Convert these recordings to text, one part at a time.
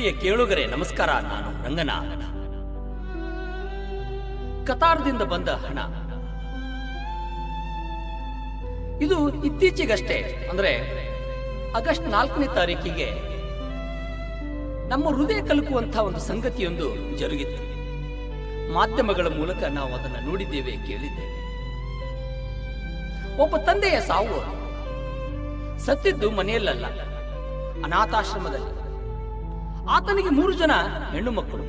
ಪ್ರಿಯ ಕೇಳುಗರೆ ನಮಸ್ಕಾರ. ನಾನು ರಂಗನಾಥ್. ಕತಾರ್ದಿಂದ ಬಂದ ಹಣ ಇದು ಇತ್ತೀಚೆಗಷ್ಟೇ ಅಂದ್ರೆ ಆಗಸ್ಟ್ 4ನೇ ತಾರೀಕಿಗೆ ನಮ್ಮ ಹೃದಯ ಕಲಕುವಂತಹ ಒಂದು ಸಂಗತಿಯೊಂದು ಜರುಗಿತ್ತು. ಮಾಧ್ಯಮಗಳ ಮೂಲಕ ನಾವು ಅದನ್ನು ನೋಡಿದ್ದೇವೆ, ಕೇಳಿದ್ದೇವೆ. ಒಬ್ಬ ತಂದೆಯ ಸಾವು. ಸತ್ತಿದ್ದು ಮನೆಯಲ್ಲ, ಅನಾಥಾಶ್ರಮದಲ್ಲಿ. ಆತನಿಗೆ 3 ಜನ ಹೆಣ್ಣು ಮಕ್ಕಳು.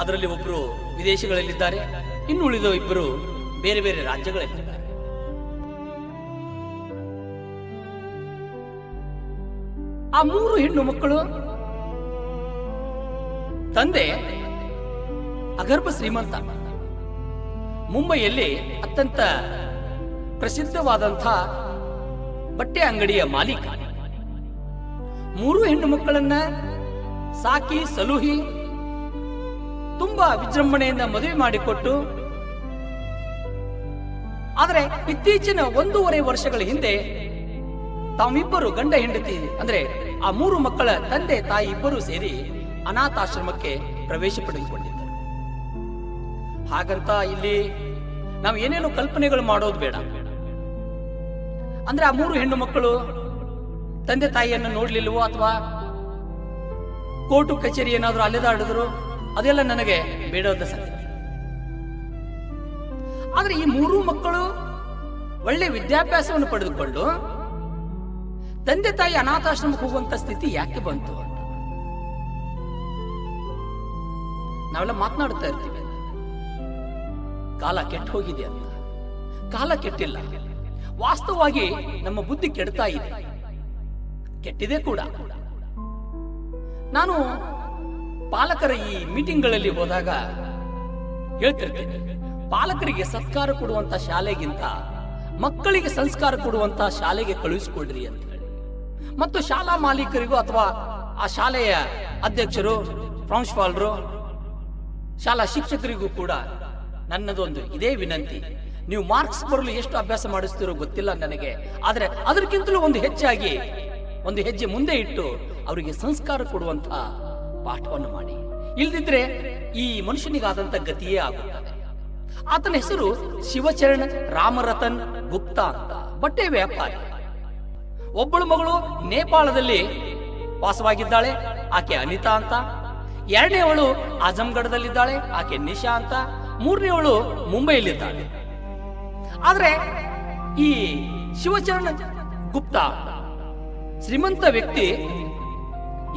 ಅದರಲ್ಲಿ ಒಬ್ಬರು ವಿದೇಶಗಳಲ್ಲಿದ್ದಾರೆ, ಇನ್ನು ಉಳಿದ ಇಬ್ಬರು ಬೇರೆ ಬೇರೆ ರಾಜ್ಯಗಳಲ್ಲಿದ್ದಾರೆ. ಆ 3 ಹೆಣ್ಣು ಮಕ್ಕಳು ತಂದೆ ಅಗರ್ಭ ಶ್ರೀಮಂತ, ಮುಂಬೈಯಲ್ಲಿ ಅತ್ಯಂತ ಪ್ರಸಿದ್ಧವಾದಂಥ ಬಟ್ಟೆ ಅಂಗಡಿಯ ಮಾಲೀಕ. 3 ಹೆಣ್ಣು ಮಕ್ಕಳನ್ನ ಸಾಕಿ ಸಲುಹಿ ತುಂಬಾ ವಿಜೃಂಭಣೆಯಿಂದ ಮದುವೆ ಮಾಡಿಕೊಟ್ಟು, ಆದರೆ ಇತ್ತೀಚಿನ 1.5 ವರ್ಷಗಳ ಹಿಂದೆ ತಾವಿಬ್ಬರು ಗಂಡ ಹೆಂಡತಿ ಅಂದ್ರೆ ಆ 3 ಮಕ್ಕಳ ತಂದೆ ತಾಯಿ ಇಬ್ಬರು ಸೇರಿ ಅನಾಥಾಶ್ರಮಕ್ಕೆ ಪ್ರವೇಶ ಪಡೆದುಕೊಂಡಿದ್ದರು. ಹಾಗಂತ ಇಲ್ಲಿ ನಾವು ಏನೇನು ಕಲ್ಪನೆಗಳು ಮಾಡೋದು ಬೇಡ. ಅಂದ್ರೆ ಆ 3 ಹೆಣ್ಣು ಮಕ್ಕಳು ತಂದೆ ತಾಯಿಯನ್ನು ನೋಡ್ಲಿಲ್ವೋ ಅಥವಾ ಕೋರ್ಟು ಕಚೇರಿ ಏನಾದ್ರು ಅಲೆದಾಡಿದ್ರು, ಅದೆಲ್ಲ ನನಗೆ ಬೇಡವಾದ ಸಂಗತಿ. ಆದ್ರೆ ಈ 3 ಮಕ್ಕಳು ಒಳ್ಳೆ ವಿದ್ಯಾಭ್ಯಾಸವನ್ನು ಪಡೆದುಕೊಂಡು ತಂದೆ ತಾಯಿ ಅನಾಥಾಶ್ರಮಕ್ಕೆ ಹೋಗುವಂತ ಸ್ಥಿತಿ ಯಾಕೆ ಬಂತು? ನಾವೆಲ್ಲ ಮಾತನಾಡ್ತಾ ಇರ್ತೀವಿ, ಕಾಲ ಕೆಟ್ಟು ಹೋಗಿದೆ ಅಂತ. ಕಾಲ ಕೆಟ್ಟಿಲ್ಲ, ವಾಸ್ತವವಾಗಿ ನಮ್ಮ ಬುದ್ಧಿ ಕೆಡ್ತಾ ಇದೆ, ಕೆಟ್ಟಿದೆ ಕೂಡ. ನಾನು ಪಾಲಕರ ಈ ಮೀಟಿಂಗ್ಗಳಲ್ಲಿ ಹೋದಾಗ ಹೇಳ್ತಿರ್ತೇನೆ, ಪಾಲಕರಿಗೆ ಸತ್ಕಾರ ಕೊಡುವಂತ ಶಾಲೆಗಿಂತ ಮಕ್ಕಳಿಗೆ ಸಂಸ್ಕಾರ ಕೊಡುವಂತ ಶಾಲೆಗೆ ಕಳುಹಿಸಿಕೊಡ್ರಿ ಅಂತ ಹೇಳಿ. ಮತ್ತು ಶಾಲಾ ಮಾಲೀಕರಿಗೂ ಅಥವಾ ಆ ಶಾಲೆಯ ಅಧ್ಯಕ್ಷರು, ಪ್ರಾಂಶುಪಾಲರು, ಶಾಲಾ ಶಿಕ್ಷಕರಿಗೂ ಕೂಡ ನನ್ನದೊಂದು ಇದೇ ವಿನಂತಿ. ನೀವು ಮಾರ್ಕ್ಸ್ ಬರಲು ಎಷ್ಟು ಅಭ್ಯಾಸ ಮಾಡಿಸ್ತಿರೋ ಗೊತ್ತಿಲ್ಲ ನನಗೆ, ಆದರೆ ಅದಕ್ಕಿಂತಲೂ ಒಂದು ಹೆಚ್ಚಾಗಿ ಒಂದು ಹೆಜ್ಜೆ ಮುಂದೆ ಇಟ್ಟು ಅವರಿಗೆ ಸಂಸ್ಕಾರ ಕೊಡುವಂತ ಪಾಠವನ್ನು ಮಾಡಿ. ಇಲ್ದಿದ್ರೆ ಈ ಮನುಷ್ಯನಿಗಾದಂತ ಗತಿಯೇ ಆಗುತ್ತದೆ. ಆತನ ಹೆಸರು ಶಿವಚರಣ್ ರಾಮರತನ್ ಗುಪ್ತಾ ಅಂತ, ಬಟ್ಟೆ ವ್ಯಾಪಾರಿ. ಒಬ್ಬಳು ಮಗಳು ನೇಪಾಳದಲ್ಲಿ ವಾಸವಾಗಿದ್ದಾಳೆ, ಆಕೆ ಅನಿತಾ ಅಂತ. 2ನೇವಳು ಆಜಂಗಢದಲ್ಲಿದ್ದಾಳೆ, ಆಕೆ ನಿಶಾ ಅಂತ. 3ನೇವಳು ಮುಂಬೈಯಲ್ಲಿದ್ದಾಳೆ. ಆದ್ರೆ ಈ ಶಿವಚರಣ್ ಗುಪ್ತಾ ಶ್ರೀಮಂತ ವ್ಯಕ್ತಿ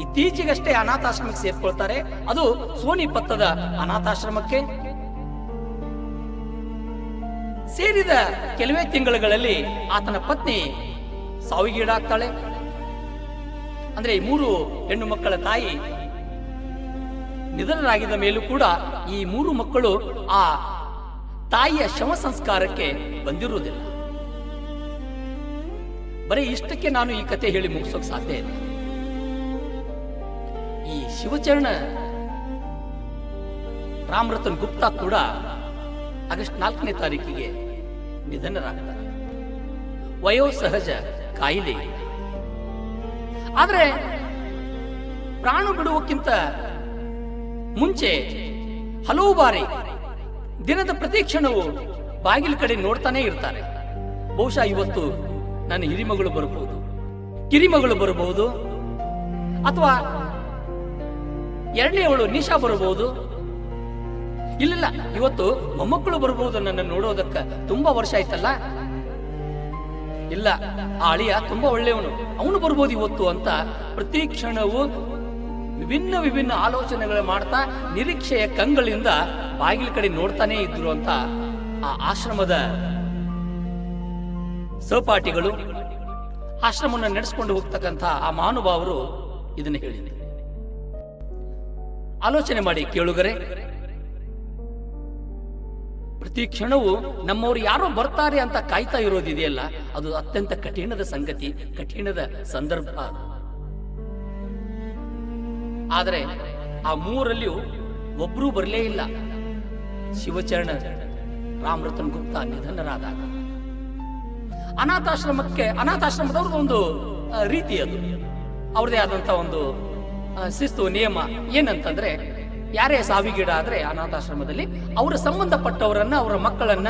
ಇತ್ತೀಚೆಗಷ್ಟೇ ಅನಾಥಾಶ್ರಮಕ್ಕೆ ಸೇರ್ಕೊಳ್ತಾರೆ, ಅದು ಸೋನಿಪತ್ತದ ಅನಾಥಾಶ್ರಮಕ್ಕೆ. ಸೇರಿದ ಕೆಲವೇ ತಿಂಗಳುಗಳಲ್ಲಿ ಆತನ ಪತ್ನಿ ಸಾವಿಗೀಡಾಗ್ತಾಳೆ. ಅಂದ್ರೆ ಈ 3 ಹೆಣ್ಣು ಮಕ್ಕಳ ತಾಯಿ ನಿಧನರಾಗಿದ್ದ ಮೇಲೂ ಕೂಡ ಈ 3 ಮಕ್ಕಳು ಆ ತಾಯಿಯ ಶವ ಸಂಸ್ಕಾರಕ್ಕೆ ಬಂದಿರುವುದಿಲ್ಲ. ಬರೀ ಇಷ್ಟಕ್ಕೆ ನಾನು ಈ ಕಥೆ ಹೇಳಿ ಮುಗಿಸೋಕೆ ಸಾಧ್ಯ ಇಲ್ಲ. ಈ ಶಿವಚರಣ ರಾಮರತನ್ ಗುಪ್ತಾ ಕೂಡ ಆಗಸ್ಟ್ 4ನೇ ತಾರೀಕಿಗೆ ನಿಧನರಾಗ್ತಾರೆ. ವಯೋಸಹಜ ಕಾಯಿಲೆ. ಆದ್ರೆ ಪ್ರಾಣ ಬಿಡುವಕ್ಕಿಂತ ಮುಂಚೆ ಹಲವು ಬಾರಿ ದಿನದ ಪ್ರತಿ ಕ್ಷಣವು ಬಾಗಿಲ ಕಡೆ ನೋಡ್ತಾನೆ ಇರ್ತಾರೆ. ಬಹುಶಃ ಇವತ್ತು ನನ್ನ ಹಿರಿಮಗಳು ಬರಬಹುದು, ಕಿರಿಮಗಳು ಬರಬಹುದು, ಅಥವಾ 2ನೇವಳು ನಿಶಾ ಬರಬಹುದು. ಇಲ್ಲ, ಇವತ್ತು ಮೊಮ್ಮಕ್ಕಳು ಬರಬಹುದು ನನ್ನ ನೋಡೋದಕ್ಕ. ತುಂಬಾ ವರ್ಷ ಆಯ್ತಲ್ಲ, ಇಲ್ಲ ಆ ಅಳಿಯ ತುಂಬಾ ಒಳ್ಳೆಯವನು, ಅವನು ಬರ್ಬೋದು ಇವತ್ತು ಅಂತ ಪ್ರತಿ ಕ್ಷಣವೂ ವಿಭಿನ್ನ ಆಲೋಚನೆಗಳು ಮಾಡ್ತಾ ನಿರೀಕ್ಷೆಯ ಕಂಗಳಿಂದ ಬಾಗಿಲ ಕಡೆ ನೋಡ್ತಾನೆ ಇದ್ರು ಅಂತ ಆ ಆಶ್ರಮದ ಸಹಪಾಠಿಗಳು, ಆಶ್ರಮವನ್ನು ನಡೆಸಿಕೊಂಡು ಹೋಗ್ತಕ್ಕಂಥ ಆ ಮಹಾನುಭಾವರು ಇದನ್ನು ಹೇಳಿದರು. ಆಲೋಚನೆ ಮಾಡಿ ಕೇಳುಗರೆ, ಪ್ರತಿ ಕ್ಷಣವೂ ನಮ್ಮವರು ಯಾರೋ ಬರ್ತಾರೆ ಅಂತ ಕಾಯ್ತಾ ಇರೋದಿದೆಯಲ್ಲ, ಅದು ಅತ್ಯಂತ ಕಠಿಣದ ಸಂಗತಿ, ಕಠಿಣದ ಸಂದರ್ಭ. ಆದರೆ ಆ 3ರಲ್ಲಿಯೂ ಒಬ್ಬರೂ ಬರಲೇ ಇಲ್ಲ. ಶಿವಚರಣ ರಾಮರತನ್ ಗುಪ್ತಾ ನಿಧನರಾದಾಗ ಅನಾಥಾಶ್ರಮದವ್ರದ್ದು ಒಂದು ರೀತಿ, ಅದು ಅವ್ರದೇ ಆದಂತ ಒಂದು ಶಿಸ್ತು ನಿಯಮ ಏನಂತಂದ್ರೆ, ಯಾರೇ ಸಾವಿಗೀಡ ಆದ್ರೆ ಅನಾಥಾಶ್ರಮದಲ್ಲಿ ಅವರ ಸಂಬಂಧಪಟ್ಟವರನ್ನ, ಅವರ ಮಕ್ಕಳನ್ನ,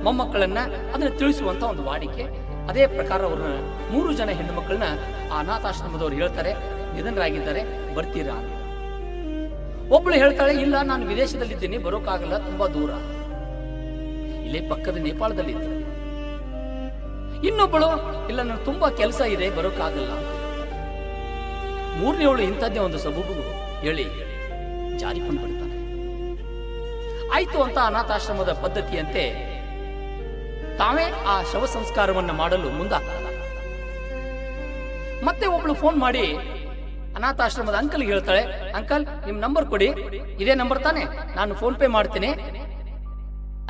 ಮೊಮ್ಮಕ್ಕಳನ್ನ ಅದನ್ನ ತಿಳಿಸುವಂತ ಒಂದು ವಾಡಿಕೆ. ಅದೇ ಪ್ರಕಾರ ಅವ್ರನ್ನ 3 ಜನ ಹೆಣ್ಣು ಮಕ್ಕಳನ್ನ ಆ ಅನಾಥಾಶ್ರಮದವ್ರು ಹೇಳ್ತಾರೆ, ನಿಧನರಾಗಿದ್ದಾರೆ, ಬರ್ತೀರಾ ಅಂತ. ಒಬ್ಳು ಹೇಳ್ತಾಳೆ, ಇಲ್ಲ ನಾನು ವಿದೇಶದಲ್ಲಿದ್ದೀನಿ, ಬರೋಕ್ಕಾಗಲ್ಲ, ತುಂಬಾ ದೂರ, ಇಲ್ಲೇ ಪಕ್ಕದ ನೇಪಾಳದಲ್ಲಿದ್ದೆ. ಇನ್ನೊಬ್ಬಳು, ಇಲ್ಲ ನನಗೆ ತುಂಬಾ ಕೆಲಸ ಇದೆ, ಬರೋಕ್ಕಾಗಲ್ಲ. 3ನೇವಳು ಇಂಥದ್ದೇ ಒಂದು ಸಬೂಬು ಹೇಳಿ ಜಾರಿಕೊಂಡು ಬಿಡ್ತಾನೆ. ಆಯ್ತು ಅಂತ ಅನಾಥಾಶ್ರಮದ ಪದ್ಧತಿಯಂತೆ ತಾವೇ ಆ ಶವ ಸಂಸ್ಕಾರವನ್ನು ಮಾಡಲು ಮುಂದಾಗ್ತಾರೆ. ಮತ್ತೆ ಒಬ್ಳು ಫೋನ್ ಮಾಡಿ ಅನಾಥಾಶ್ರಮದ ಅಂಕಲ್ಗೆ ಹೇಳ್ತಾಳೆ, ಅಂಕಲ್ ನಿಮ್ ನಂಬರ್ ಕೊಡಿ, ಇದೇ ನಂಬರ್ ತಾನೆ, ನಾನು ಫೋನ್ ಪೇ ಮಾಡ್ತೇನೆ,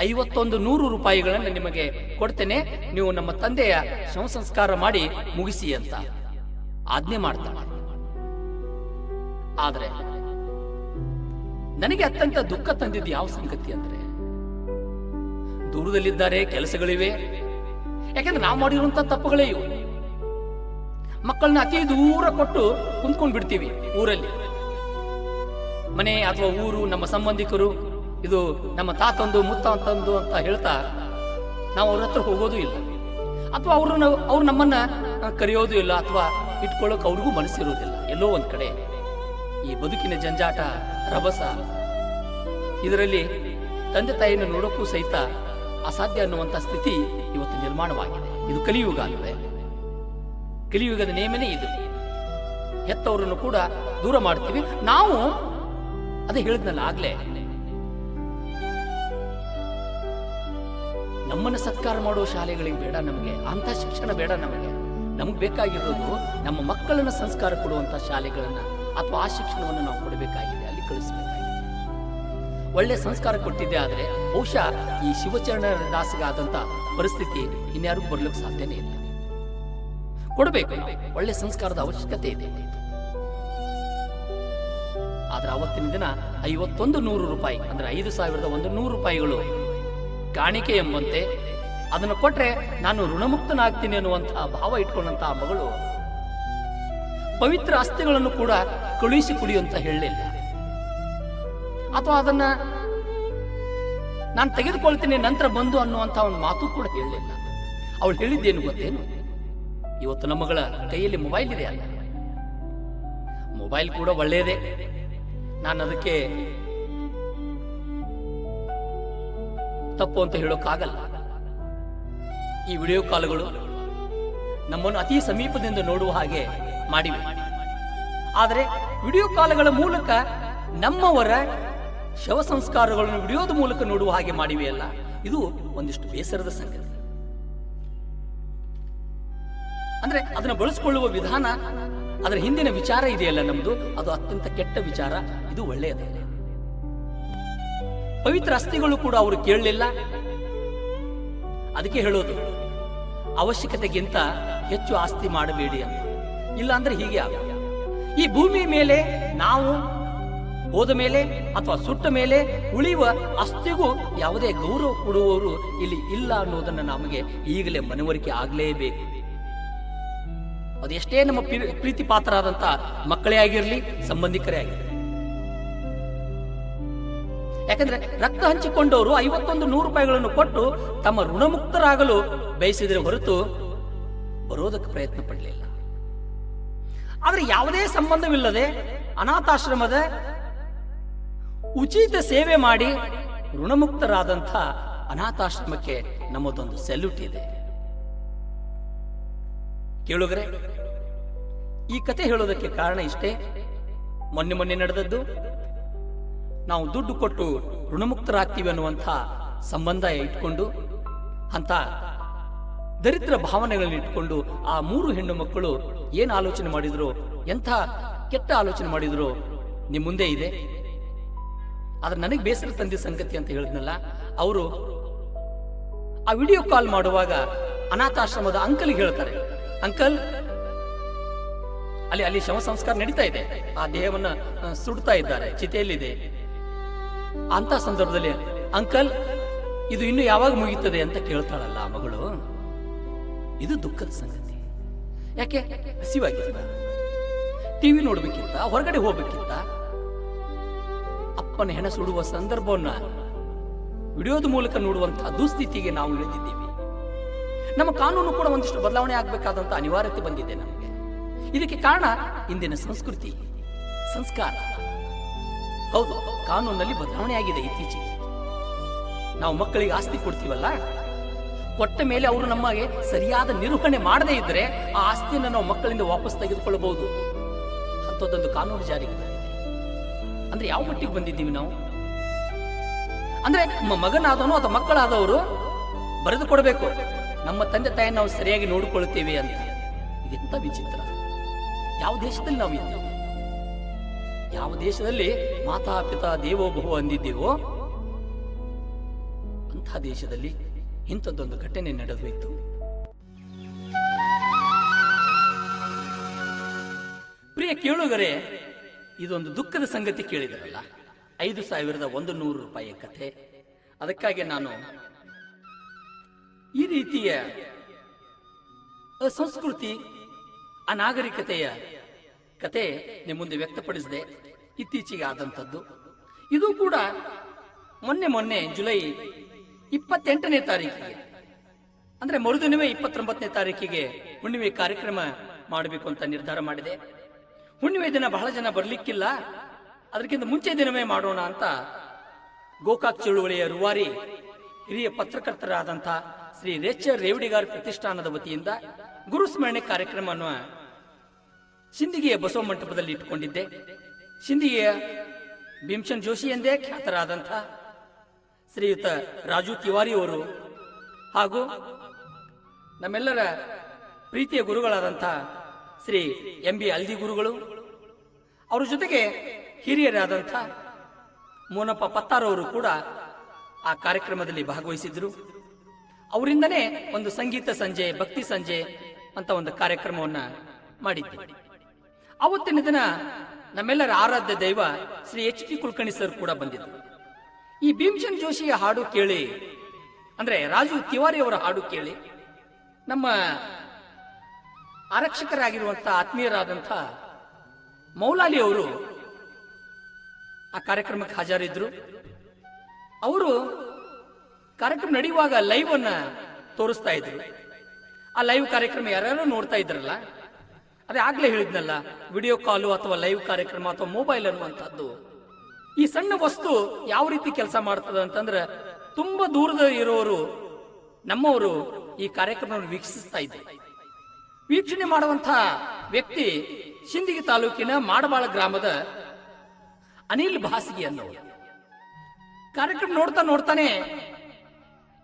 5100 ರೂಪಾಯಿಗಳನ್ನು ನಿಮಗೆ ಕೊಡ್ತೇನೆ, ನೀವು ನಮ್ಮ ತಂದೆಯ ಶವ ಸಂಸ್ಕಾರ ಮಾಡಿ ಮುಗಿಸಿ ಅಂತ ಆಜ್ಞೆ ಮಾಡ್ತಾಳೆ. ಆದ್ರೆ ನನಗೆ ಅತ್ಯಂತ ದುಃಖ ತಂದಿದ್ದು ಯಾವ ಸಂಗತಿ ಅಂದ್ರೆ, ದೂರದಲ್ಲಿದ್ದಾರೆ, ಕೆಲಸಗಳಿವೆ, ಯಾಕಂದ್ರೆ ನಾವು ಮಾಡಿರುವಂತ ತಪ್ಪುಗಳೇ ಇವು. ಮಕ್ಕಳನ್ನ ಅತಿ ದೂರ ಕೊಟ್ಟು ಕುಂತ್ಕೊಂಡ್ ಬಿಡ್ತೀವಿ ಊರಲ್ಲಿ, ಮನೆ ಅಥವಾ ಊರು, ನಮ್ಮ ಸಂಬಂಧಿಕರು, ಇದು ನಮ್ಮ ತಾತಂದು ಮುತ್ತಂದು ಅಂತ ಹೇಳ್ತಾ ನಾವು ಅವ್ರ ಹತ್ರ ಹೋಗೋದು ಇಲ್ಲ, ಅಥವಾ ಅವ್ರು ನಮ್ಮನ್ನ ಕರೆಯೋದು ಇಲ್ಲ, ಅಥವಾ ಇಟ್ಕೊಳ್ಳೋಕೆ ಅವ್ರಿಗೂ ಮನಸ್ಸಿರೋದಿಲ್ಲ. ಎಲ್ಲೋ ಒಂದ್ ಕಡೆ ಈ ಬದುಕಿನ ಜಂಜಾಟ, ರಭಸ, ಇದರಲ್ಲಿ ತಂದೆ ತಾಯಿಯನ್ನು ನೋಡೋಕ್ಕೂ ಸಹಿತ ಅಸಾಧ್ಯ ಅನ್ನುವಂತ ಸ್ಥಿತಿ ಇವತ್ತು ನಿರ್ಮಾಣವಾಗಿದೆ. ಇದು ಕಲಿಯುಗ ಅಲ್ಲದೆ, ಕಲಿಯುಗದ ನೇಮನೇ ಇದು. ಹೆತ್ತವರನ್ನು ಕೂಡ ದೂರ ಮಾಡ್ತೀವಿ ನಾವು. ಅದೇ ಹೇಳಿದ್ನಲ್ಲ ಆಗ್ಲೇ, ನಮ್ಮನ್ನು ಸತ್ಕಾರ ಮಾಡುವ ಶಾಲೆಗಳಿಗೆ ಬೇಡ ನಮಗೆ, ಅಂತ ಶಿಕ್ಷಣ ಬೇಡ ನಮಗೆ. ನಮ್ಗೆ ಬೇಕಾಗಿರೋದು ನಮ್ಮ ಮಕ್ಕಳನ್ನ ಸಂಸ್ಕಾರ ಕೊಡುವಂತ ಶಾಲೆಗಳನ್ನ ಅಥವಾ ಆ ಶಿಕ್ಷಣವನ್ನು ನಾವು ಕೊಡಬೇಕಾಗಿದೆ, ಅಲ್ಲಿ ಕಳಿಸಬೇಕಾಗಿದೆ. ಒಳ್ಳೆ ಸಂಸ್ಕಾರ ಕೊಟ್ಟಿದ್ದೆ ಆದ್ರೆ ಬಹುಶಃ ಈ ಶಿವಚರಣ ದಾಸಗಾದಂತ ಪರಿಸ್ಥಿತಿ ಇನ್ಯಾರಿಗೂ ಬರ್ಲಿಕ್ಕೆ ಸಾಧ್ಯನೇ ಇಲ್ಲ. ಕೊಡಬೇಕು, ಒಳ್ಳೆ ಸಂಸ್ಕಾರದ ಅವಶ್ಯಕತೆ ಇದೆ. ಆದ್ರೆ ಅವತ್ತಿನ ದಿನ 5100 ರೂಪಾಯಿ ಅಂದ್ರೆ 5100 ರೂಪಾಯಿಗಳು ಕಾಣಿಕೆ ಎಂಬಂತೆ ಅದನ್ನು ಕೊಟ್ರೆ ನಾನು ಋಣಮುಕ್ತನಾಗ್ತೀನಿ ಅನ್ನುವಂತಹ ಭಾವ ಇಟ್ಕೊಂಡಂತಹ ಮಗಳು ಪವಿತ್ರ ಅಸ್ಥಿಗಳನ್ನು ಕೂಡ ಕಳುಹಿಸಿ ಕುಡಿಯುವಂತ ಹೇಳಲಿಲ್ಲ, ಅಥವಾ ಅದನ್ನ ನಾನು ತೆಗೆದುಕೊಳ್ತೀನಿ ನಂತರ ಬಂದು ಅನ್ನುವಂತ ಒಂದು ಮಾತು ಕೂಡ ಹೇಳಲಿಲ್ಲ. ಅವಳು ಹೇಳಿದ್ದೇನು ಗೊತ್ತೇನು? ಇವತ್ತು ನಮ್ಮ ಮಗಳ ಕೈಯಲ್ಲಿ ಮೊಬೈಲ್ ಇದೆ ಅಲ್ಲ, ಮೊಬೈಲ್ ಕೂಡ ಒಳ್ಳೆಯದೇ, ನಾನು ಅದಕ್ಕೆ ತಪ್ಪು ಅಂತ ಹೇಳೋಕ್ಕಾಗಲ್ಲ. ಈ ವಿಡಿಯೋ ಕಾಲ್ಗಳು ನಮ್ಮನ್ನು ಅತಿ ಸಮೀಪದಿಂದ ನೋಡುವ ಹಾಗೆ ಮಾಡಿವೆ. ಆದರೆ ವಿಡಿಯೋ ಕಾಲ್ಗಳ ಮೂಲಕ ನಮ್ಮವರ ಶವ ಸಂಸ್ಕಾರಗಳನ್ನು ವಿಡಿಯೋದ ಮೂಲಕ ನೋಡುವ ಹಾಗೆ ಮಾಡಿವೆಯಲ್ಲ, ಇದು ಒಂದಿಷ್ಟು ಬೇಸರದ ಸಂಗತಿ. ಅಂದ್ರೆ ಅದನ್ನು ಬಳಸಿಕೊಳ್ಳುವ ವಿಧಾನ, ಅದರ ಹಿಂದಿನ ವಿಚಾರ ಇದೆಯಲ್ಲ ನಮ್ದು, ಅದು ಅತ್ಯಂತ ಕೆಟ್ಟ ವಿಚಾರ. ಇದು ಒಳ್ಳೆಯದಲ್ಲ. ಪವಿತ್ರ ಅಸ್ಥಿಗಳು ಕೂಡ ಅವರು ಕೇಳಲಿಲ್ಲ. ಅದಕ್ಕೆ ಹೇಳೋದು, ಅವಶ್ಯಕತೆಗಿಂತ ಹೆಚ್ಚು ಆಸ್ತಿ ಮಾಡಬೇಡಿ ಅಂತ. ಇಲ್ಲ ಅಂದ್ರೆ ಹೀಗೆ ಆಗ, ಈ ಭೂಮಿ ಮೇಲೆ ನಾವು ಹೋದ ಮೇಲೆ ಅಥವಾ ಸುಟ್ಟ ಮೇಲೆ ಉಳಿಯುವ ಅಸ್ಥಿಗೂ ಯಾವುದೇ ಗೌರವ ಕೊಡುವವರು ಇಲ್ಲಿ ಇಲ್ಲ ಅನ್ನೋದನ್ನ ನಮಗೆ ಈಗಲೇ ಮನವರಿಕೆ ಆಗಲೇಬೇಕು. ಅದೆಷ್ಟೇ ನಮ್ಮ ಪ್ರೀತಿ ಪಾತ್ರರಾದಂತ ಮಕ್ಕಳೇ ಆಗಿರಲಿ, ಸಂಬಂಧಿಕರೇ ಆಗಿರಲಿ. ಯಾಕಂದ್ರೆ ರಕ್ತ ಹಂಚಿಕೊಂಡವರು 5100 ರೂಪಾಯಿಗಳನ್ನು ಕೊಟ್ಟು ತಮ್ಮ ಋಣಮುಕ್ತರಾಗಲು ಬಯಸಿದರೆ ಹೊರತು ಬರೋದಕ್ಕೆ ಪ್ರಯತ್ನ ಪಡಲಿಲ್ಲ. ಆದ್ರೆ ಯಾವುದೇ ಸಂಬಂಧವಿಲ್ಲದೆ ಅನಾಥಾಶ್ರಮದ ಉಚಿತ ಸೇವೆ ಮಾಡಿ ಋಣಮುಕ್ತರಾದಂಥ ಅನಾಥಾಶ್ರಮಕ್ಕೆ ನಮ್ಮದೊಂದು ಸೆಲ್ಯೂಟ್ ಇದೆ. ಕೇಳುಗರೆ, ಈ ಕತೆ ಹೇಳೋದಕ್ಕೆ ಕಾರಣ ಇಷ್ಟೇ. ಮೊನ್ನೆ ನಡೆದದ್ದು, ನಾವು ದುಡ್ಡು ಕೊಟ್ಟು ಋಣಮುಕ್ತರಾಗ್ತೀವಿ ಅನ್ನುವಂಥ ಸಂಬಂಧ ಇಟ್ಕೊಂಡು, ಅಂತ ದರಿದ್ರ ಭಾವನೆಗಳನ್ನ ಇಟ್ಕೊಂಡು ಆ 3 ಹೆಣ್ಣು ಮಕ್ಕಳು ಏನು ಆಲೋಚನೆ ಮಾಡಿದ್ರು, ಎಂಥ ಕೆಟ್ಟ ಆಲೋಚನೆ ಮಾಡಿದ್ರು ನಿಮ್ಮ ಮುಂದೆ ಇದೆ. ಆದ್ರೆ ನನಗೆ ಬೇಸರ ತಂದಿದ್ದ ಸಂಗತಿ ಅಂತ ಹೇಳಿದ್ನಲ್ಲ, ಅವರು ಆ ವಿಡಿಯೋ ಕಾಲ್ ಮಾಡುವಾಗ ಅನಾಥಾಶ್ರಮದ ಅಂಕಲ್ಗೆ ಹೇಳ್ತಾರೆ, ಅಂಕಲ್ ಅಲ್ಲಿ ಶವ ಸಂಸ್ಕಾರ ನಡೀತಾ ಇದೆ, ಆ ದೇಹವನ್ನ ಸುಡ್ತಾ ಇದ್ದಾರೆ, ಚಿತೆಯಲ್ಲಿದೆ. ಅಂತ ಸಂದರ್ಭದಲ್ಲಿ ಅಂಕಲ್ ಇದು ಇನ್ನು ಯಾವಾಗ ಮುಗೀತದೆ ಅಂತ ಕೇಳ್ತಾಳಲ್ಲ ಆ ಮಗಳು. ಇದು ದುಃಖದ ಸಂಗತಿ. ಯಾಕೆ? ಹಸಿವಾಗಿಲ್ಲ, ಟಿವಿ ನೋಡ್ಬೇಕಿತ್ತ, ಹೊರಗಡೆ ಹೋಗ್ಬೇಕಿತ್ತ, ಅಪ್ಪನ ಹೆಣ ಸುಡುವ ಸಂದರ್ಭವನ್ನ ವಿಡಿಯೋದ ಮೂಲಕ ನೋಡುವಂತಹ ದುಸ್ಥಿತಿಗೆ ನಾವು ಇಳಿದಿದ್ದೀವಿ. ನಮ್ಮ ಕಾನೂನು ಕೂಡ ಒಂದಿಷ್ಟು ಬದಲಾವಣೆ ಆಗಬೇಕಾದಂತ ಅನಿವಾರ್ಯತೆ ಬಂದಿದೆ ನಮಗೆ. ಇದಕ್ಕೆ ಕಾರಣ ಇಂದಿನ ಸಂಸ್ಕೃತಿ, ಸಂಸ್ಕಾರ. ಹೌದು, ಕಾನೂನಲ್ಲಿ ಬದಲಾವಣೆ ಆಗಿದೆ ಇತ್ತೀಚೆಗೆ. ನಾವು ಮಕ್ಕಳಿಗೆ ಆಸ್ತಿ ಕೊಡ್ತೀವಲ್ಲ, ಕೊಟ್ಟ ಮೇಲೆ ಅವರು ನಮಗೆ ಸರಿಯಾದ ನಿರ್ವಹಣೆ ಮಾಡದೇ ಇದ್ರೆ ಆ ಆಸ್ತಿಯನ್ನು ನಾವು ಮಕ್ಕಳಿಂದ ವಾಪಸ್ ತೆಗೆದುಕೊಳ್ಳಬಹುದು. ಅಂಥದ್ದೊಂದು ಕಾನೂನು ಜಾರಿಗೆ ಬಂದಿದೆ. ಅಂದ್ರೆ ಯಾವ ಮಟ್ಟಿಗೆ ಬಂದಿದ್ದೀವಿ ನಾವು? ಅಂದ್ರೆ ಮಗನಾದವನು ಅಥವಾ ಮಕ್ಕಳಾದವರು ಬರೆದು ಕೊಡಬೇಕು, ನಮ್ಮ ತಂದೆ ತಾಯಿಯನ್ನು ನಾವು ಸರಿಯಾಗಿ ನೋಡಿಕೊಳ್ಳುತ್ತೇವೆ ಅಂತ. ಇದೆಂತ ವಿಚಿತ್ರ! ಯಾವ ದೇಶದಲ್ಲಿ ನಾವು ಇದ್ದೇವೆ? ಯಾವ ದೇಶದಲ್ಲಿ ಮಾತಾಪಿತಾ ದೇವೋಭವ ಅಂದಿದ್ದೇವೋ ಅಂಥ ದೇಶದಲ್ಲಿ ಇಂಥದ್ದೊಂದು ಘಟನೆ ನಡೆದೋಯ್ತು. ಪ್ರಿಯ ಕೇಳುಗರೆ, ಇದೊಂದು ದುಃಖದ ಸಂಗತಿ ಕೇಳಿದರಲ್ಲ, 5,100 ರೂಪಾಯಿಯ ಕಥೆ. ಅದಕ್ಕಾಗಿ ನಾನು ಈ ರೀತಿಯ ಅಸಂಸ್ಕೃತಿ, ಅನಾಗರಿಕತೆಯ ಕತೆ ನಿಮ್ಮ ಮುಂದೆ ವ್ಯಕ್ತಪಡಿಸಿದೆ. ಇತ್ತೀಚೆಗೆ ಆದಂಥದ್ದು ಇದು ಕೂಡ ಮೊನ್ನೆ ಜುಲೈ 28ನೇ ತಾರೀಕಿಗೆ, ಅಂದ್ರೆ ಮರುದಿನವೇ 29ನೇ ತಾರೀಕಿಗೆ ಹುಣ್ಣಿಮೆ ಕಾರ್ಯಕ್ರಮ ಮಾಡಬೇಕು ಅಂತ ನಿರ್ಧಾರ ಮಾಡಿದೆ. ಹುಣ್ಣಿಮೆ ದಿನ ಬಹಳ ಜನ ಬರ್ಲಿಕ್ಕಿಲ್ಲ, ಅದಕ್ಕಿಂತ ಮುಂಚೆ ದಿನವೇ ಮಾಡೋಣ ಅಂತ ಗೋಕಾಕ್ ಚಳುವಳಿಯ ರೂವಾರಿ ಹಿರಿಯ ಪತ್ರಕರ್ತರಾದಂಥ ಶ್ರೀ ರೇಚರ್ ರೇವಡಿಗಾರ್ ಪ್ರತಿಷ್ಠಾನದ ವತಿಯಿಂದ ಗುರುಸ್ಮರಣೆ ಕಾರ್ಯಕ್ರಮವನ್ನು ಸಿಂದಗಿಯ ಬಸವ ಮಂಟಪದಲ್ಲಿ ಇಟ್ಟುಕೊಂಡಿದ್ದೆ. ಸಿಂದಗಿಯ ಭೀಮಸೇನ್ ಜೋಶಿ ಎಂದೇ ಖ್ಯಾತರಾದಂಥ ಶ್ರೀಯುತ ರಾಜು ತಿವಾರಿ ಅವರು ಹಾಗೂ ನಮ್ಮೆಲ್ಲರ ಪ್ರೀತಿಯ ಗುರುಗಳಾದಂಥ ಶ್ರೀ MB ಅಲ್ದಿ ಗುರುಗಳು, ಅವರ ಜೊತೆಗೆ ಹಿರಿಯರಾದಂಥ ಮೋನಪ್ಪ ಪತ್ತಾರವರು ಕೂಡ ಆ ಕಾರ್ಯಕ್ರಮದಲ್ಲಿ ಭಾಗವಹಿಸಿದ್ರು. ಅವರಿಂದನೇ ಒಂದು ಸಂಗೀತ ಸಂಜೆ, ಭಕ್ತಿ ಸಂಜೆ ಅಂತ ಒಂದು ಕಾರ್ಯಕ್ರಮವನ್ನ ಮಾಡಿದ್ದೆ. ಅವತ್ತಿನ ದಿನ ನಮ್ಮೆಲ್ಲರ ಆರಾಧ್ಯ ದೈವ ಶ್ರೀ HT ಕುಲಕರ್ಣಿ ಸರ್ ಕೂಡ ಬಂದಿದ್ರು. ಈ ಭೀಮಸೇನ್ ಜೋಶಿಯ ಹಾಡು ಕೇಳಿ, ಅಂದ್ರೆ ರಾಜು ತಿವಾರಿ ಅವರ ಹಾಡು ಕೇಳಿ, ನಮ್ಮ ಆರಕ್ಷಕರಾಗಿರುವಂತಹ ಆತ್ಮೀಯರಾದಂಥ ಮೌಲಾಲಿ ಅವರು ಆ ಕಾರ್ಯಕ್ರಮಕ್ಕೆ ಹಾಜರಿದ್ರು. ಅವರು ಕಾರ್ಯಕ್ರಮ ನಡೆಯುವಾಗ ಲೈವ್ ಅನ್ನ ತೋರಿಸ್ತಾ ಇದ್ರು. ಆ ಲೈವ್ ಕಾರ್ಯಕ್ರಮ ಯಾರ್ಯಾರು ನೋಡ್ತಾ ಇದ್ರಲ್ಲ, ಅದೇ ಆಗ್ಲೇ ಹೇಳಿದ್ನಲ್ಲ, ವಿಡಿಯೋ ಕಾಲು ಅಥವಾ ಲೈವ್ ಕಾರ್ಯಕ್ರಮ ಅಥವಾ ಮೊಬೈಲ್ ಅನ್ನುವಂಥದ್ದು ಈ ಸಣ್ಣ ವಸ್ತು ಯಾವ ರೀತಿ ಕೆಲಸ ಮಾಡ್ತದೆ ಅಂತಂದ್ರೆ, ತುಂಬಾ ದೂರದ ಇರೋರು ನಮ್ಮವರು ಈ ಕಾರ್ಯಕ್ರಮವನ್ನು ವೀಕ್ಷಿಸ್ತಾ ಇದ್ರು. ವೀಕ್ಷಣೆ ಮಾಡುವಂತಹ ವ್ಯಕ್ತಿ ಸಿಂದಗಿ ತಾಲೂಕಿನ ಮಾಡಬಾಳ ಗ್ರಾಮದ ಅನಿಲ್ ಭಾಸ್ಗಿ ಅನ್ನೋರು. ಕಾರ್ಯಕ್ರಮ ನೋಡ್ತಾನೆ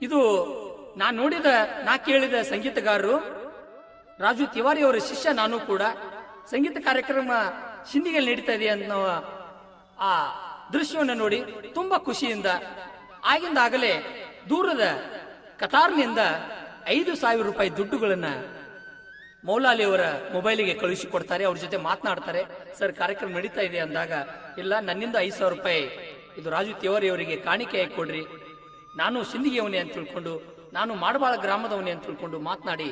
ಇದು ನಾ ಕೇಳಿದ ಸಂಗೀತಗಾರರು ರಾಜು ತಿವಾರಿ ಅವರ ಶಿಷ್ಯ, ನಾನು ಕೂಡ ಸಂಗೀತ ಕಾರ್ಯಕ್ರಮ ಸಿಂದಗಿಯಲ್ಲಿ ನಡೀತಾ ಇದೆ ಅನ್ನೋ ಆ ದೃಶ್ಯವನ್ನು ನೋಡಿ ತುಂಬಾ ಖುಷಿಯಿಂದ ಆಗಿಂದಾಗಲೇ ದೂರದ ಕತಾರ್ನಿಂದ 5,000 ರೂಪಾಯಿ ದುಡ್ಡುಗಳನ್ನ ಮೌಲಾಲಿ ಅವರ ಮೊಬೈಲಿಗೆ ಕಳುಹಿಸಿಕೊಡ್ತಾರೆ. ಅವ್ರ ಜೊತೆ ಮಾತನಾಡ್ತಾರೆ. ಸರ್, ಕಾರ್ಯಕ್ರಮ ನಡೀತಾ ಇದೆ ಅಂದಾಗ, ಇಲ್ಲ, ನನ್ನಿಂದ 5,000 ರೂಪಾಯಿ ಇದು ರಾಜು ತಿವಾರಿ ಅವರಿಗೆ ಕಾಣಿಕೆಯಾಗಿ ಕೊಡ್ರಿ, ನಾನು ಸಿಂದಗಿಯವನೇ ಅಂತ ತಿಳ್ಕೊಂಡು, ನಾನು ಮಾಡಬಾಳ ಗ್ರಾಮದವನೇ ಅಂತ ತಿಳ್ಕೊಂಡು ಮಾತನಾಡಿ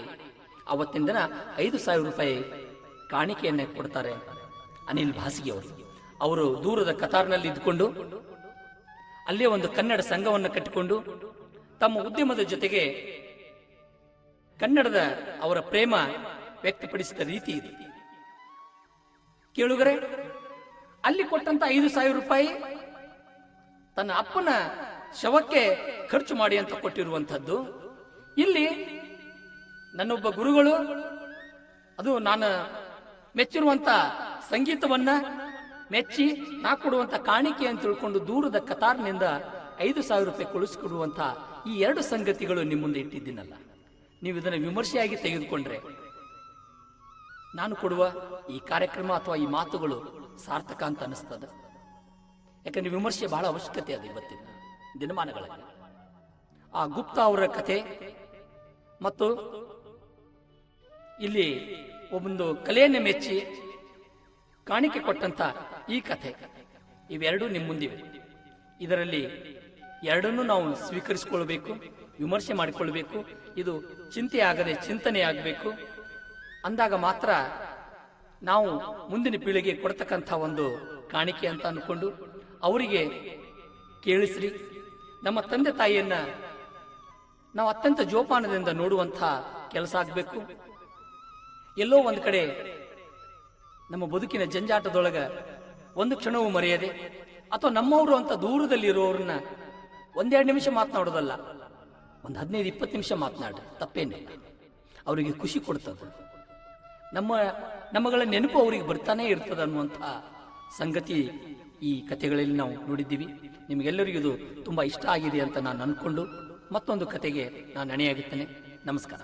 ಅವತ್ತಿನ ದಿನ 5,000 ರೂಪಾಯಿ ಕಾಣಿಕೆಯನ್ನ ಕೊಡ್ತಾರೆ ಅನಿಲ್ ಭಾಸ್ಗಿ ಅವರು. ಅವರು ದೂರದ ಕತಾರ್ನಲ್ಲಿ ಇದ್ದುಕೊಂಡು ಅಲ್ಲೇ ಒಂದು ಕನ್ನಡ ಸಂಘವನ್ನು ಕಟ್ಟಿಕೊಂಡು ತಮ್ಮ ಉದ್ಯಮದ ಜೊತೆಗೆ ಕನ್ನಡದ ಅವರ ಪ್ರೇಮ ವ್ಯಕ್ತಪಡಿಸಿದ ರೀತಿ ಇದೆ. ಕೇಳುಗರೆ, ಅಲ್ಲಿ ಕೊಟ್ಟಂತ 5,000 ರೂಪಾಯಿ ತನ್ನ ಅಪ್ಪನ ಶವಕ್ಕೆ ಖರ್ಚು ಮಾಡಿ ಅಂತ ಕೊಟ್ಟಿರುವಂಥದ್ದು. ಇಲ್ಲಿ ನನ್ನೊಬ್ಬ ಗುರುಗಳು, ಅದು ನಾನು ಮೆಚ್ಚಿರುವಂತ ಸಂಗೀತವನ್ನ ಮೆಚ್ಚಿ ನಾ ಕೊಡುವಂತ ಕಾಣಿಕೆ ಅಂತ ತಿಳ್ಕೊಂಡು ದೂರದ ಕತಾರ್ನಿಂದ 5,000 ರೂಪಾಯಿ ಕಳಿಸಿಕೊಡುವಂತ ಈ 2 ಸಂಗತಿಗಳು ನಿಮ್ಮ ಮುಂದೆ ಇಟ್ಟಿದ್ದೀನಲ್ಲ, ನೀವು ಇದನ್ನು ವಿಮರ್ಶೆಯಾಗಿ ತೆಗೆದುಕೊಂಡ್ರೆ ನಾನು ಕೊಡುವ ಈ ಕಾರ್ಯಕ್ರಮ ಅಥವಾ ಈ ಮಾತುಗಳು ಸಾರ್ಥಕ ಅಂತ ಅನಿಸ್ತದ. ಯಾಕಂದ್ರೆ ವಿಮರ್ಶೆ ಬಹಳ ಅವಶ್ಯಕತೆ ಅದು ಇವತ್ತಿನ ದಿನಮಾನಗಳಲ್ಲಿ. ಆ ಗುಪ್ತಾ ಅವರ ಕಥೆ ಮತ್ತು ಇಲ್ಲಿ ಒಂದು ಕಲೆಯನ್ನು ಮೆಚ್ಚಿ ಕಾಣಿಕೆ ಕೊಟ್ಟಂತ ಈ ಕಥೆ, ಇವೆರಡೂ ನಿಮ್ಮ ಮುಂದಿವೆ. ಇದರಲ್ಲಿ ಎರಡನ್ನೂ ನಾವು ಸ್ವೀಕರಿಸಿಕೊಳ್ಬೇಕು, ವಿಮರ್ಶೆ ಮಾಡಿಕೊಳ್ಬೇಕು. ಇದು ಚಿಂತೆ ಆಗದೆ ಚಿಂತನೆ ಆಗಬೇಕು. ಅಂದಾಗ ಮಾತ್ರ ನಾವು ಮುಂದಿನ ಪೀಳಿಗೆ ಕೊಡ್ತಕ್ಕಂಥ ಒಂದು ಕಾಣಿಕೆ ಅಂತ ಅಂದ್ಕೊಂಡು ಅವರಿಗೆ ಕೇಳಿಸ್ರಿ. ನಮ್ಮ ತಂದೆ ತಾಯಿಯನ್ನ ನಾವು ಅತ್ಯಂತ ಜೋಪಾನದಿಂದ ನೋಡುವಂಥ ಕೆಲಸ ಆಗಬೇಕು. ಎಲ್ಲೋ ಒಂದು ಕಡೆ ನಮ್ಮ ಬದುಕಿನ ಜಂಜಾಟದೊಳಗ ಒಂದು ಕ್ಷಣವೂ ಮರೆಯದೆ, ಅಥವಾ ನಮ್ಮವರು ಅಂತ ದೂರದಲ್ಲಿರೋರನ್ನ ಒಂದೆರಡು ನಿಮಿಷ ಮಾತನಾಡೋದಲ್ಲ, ಒಂದು 15-20 ನಿಮಿಷ ಮಾತನಾಡ್ರಿ, ತಪ್ಪೇನಿಲ್ಲ. ಅವರಿಗೆ ಖುಷಿ ಕೊಡ್ತದೆ. ನಮ್ಮಗಳ ನೆನಪು ಅವರಿಗೆ ಬರ್ತಾನೆ ಇರ್ತದೆ ಅನ್ನುವಂಥ ಸಂಗತಿ ಈ ಕಥೆಗಳಲ್ಲಿ ನಾವು ನೋಡಿದ್ದೀವಿ. ನಿಮಗೆಲ್ಲರಿಗೂ ಇದು ತುಂಬ ಇಷ್ಟ ಆಗಿದೆ ಅಂತ ನಾನು ಅಂದ್ಕೊಂಡು ಮತ್ತೊಂದು ಕತೆಗೆ ನಾನು ಅಣಿಯಾಗುತ್ತೇನೆ. ನಮಸ್ಕಾರ.